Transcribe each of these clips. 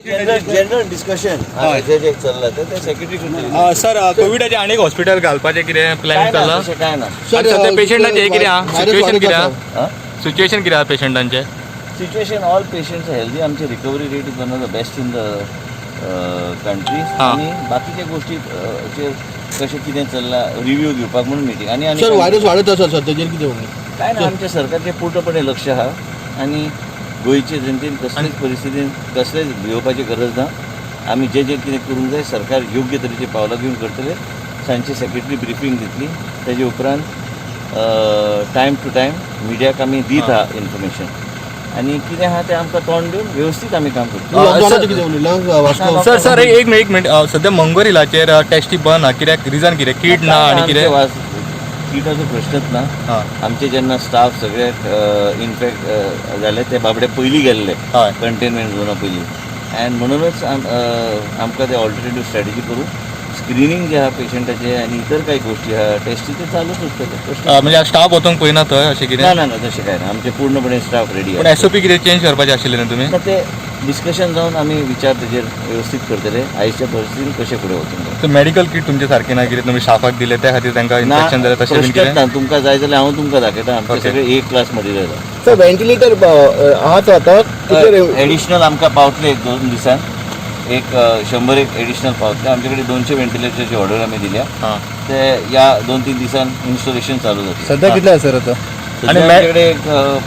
General discussion जे चल्लां तें सेक्रेटरी सर कोविडाचे अनेक हॉस्पिटल घालपाचें कितें प्लॅन चल्लां तशें कांय ना सध्या पेशंटांचे कितें आहा सिच्युएशन कितें आहा सिच्युएशन कितें आहा पेशंटांचें सिच्युएशन ऑल पेशंट्स हेल्दी आमचे recovery rate is one of the best in the country आनी बाकीच्या गोष्टी कशें कितें चल्लां रिव्यू घेवपाक म्हणून मिटींग आनी सर व्हायरस वाडत आसा सर तेजेर कितें उलयता कांय ना आमच्या सरकारचें पूर्णपणे लक्ष आहा आनी गोंयचे जनतेन कसलीच परिस्थितीन कसलेच भिवपाची गरज ना आमी जे कितें करूंक जाय सरकार योग्य तरेचे पावलां घेवन करतले सांजची सेक्रेटरी ब्रिफींग दितली तेजे उपरांत टायम टू टायम मिडियाक आमी दीत आहा इन्फॉर्मेशन आनी कितें आहा तें आमकां तोंड दिवन वेवस्थीत आमी काम करता लॉकडावनाचें कितें उलयलां वास्को सर सर एक मिनिट सध्या मंगोरिलाचेर टेस्टी बंद आहा कित्याक रिजन कितें कीड ना आनी कितें किटाचो प्रश्नच ना आमचे जेन्ना स्टाफ सगळे इन्फेक्ट जाले ते बाबडे पयलीं गेल्ले कंटेनमेंट झोना पयलीं आनी म्हणूनच आमकां ते ऑल्टरनेटीव स्ट्रॅटेजी करून स्क्रिनींग जे आहा पेशंटाचे आनी इतर काही गोष्टी आहा टेस्टी ते चालूच आसतले म्हणजे स्टाफ वचोंक पळयना थंय अशें कितें ना ना ना तशें काय ना आमचे पूर्णपणे स्टाफ रेडी पूण SOP कितें चेंज करपाचें आशिल्लें न्हू तुमी ते डिस्कशन जावन आमी विचार तेजेर वेवस्थीत करतले आयच्या परिस्थितीन कशें फुडें वचूंक सो मेडिकल किट तुमचे सारकें ना कितें तुमी स्टाफाक दिले त्या खातीर तांकां इन्फेक्शन जालें तशें बीन कितें ना तुमकां जाय जाल्यार हांव तुमकां दाखयता आमचे सगळे A क्लास मटेरियल आहा सर वेंटिलेटर आहात आता एडिशनल आमकां पावतले 1-2 दिसान एक 100 एडिशनल पावतले आमचे कडेन 200 वेंटिलेटरची ऑर्डर आमी दिल्या ते या 2-3 दिसान इन्स्टॉलेशन चालू जातलें सध्या कितले आसा सर आता आनी आमचे कडेन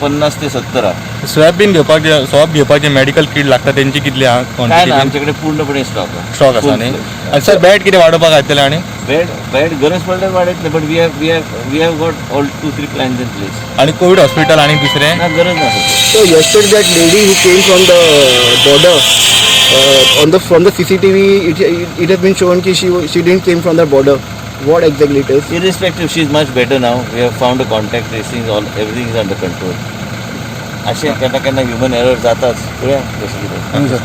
50 ते 70 आहा स्वॅब बीन घेवपाक मेडिकल किट लागता तेंची कितली आहा काय ना आमचे कडेन पूर्णपणे स्टॉक आसा न्ही आनी सर बेड कितें वाडोवपाक घातलें आनी बेड गरज पडल्यार वाडयतले but we have got all 2-3 plans in place आनी कोविड हॉस्पिटल आनी दुसरें ना गरज ना So yesterday that lady who came from the border, from the CCTV, it has been shown that she didn't came from the border. What exactly it is? Irrespective, she is much better now. We have found a contact tracing, everything is under control. अशें केन्ना केन्ना human error जाताच पळया कशें कितें thank you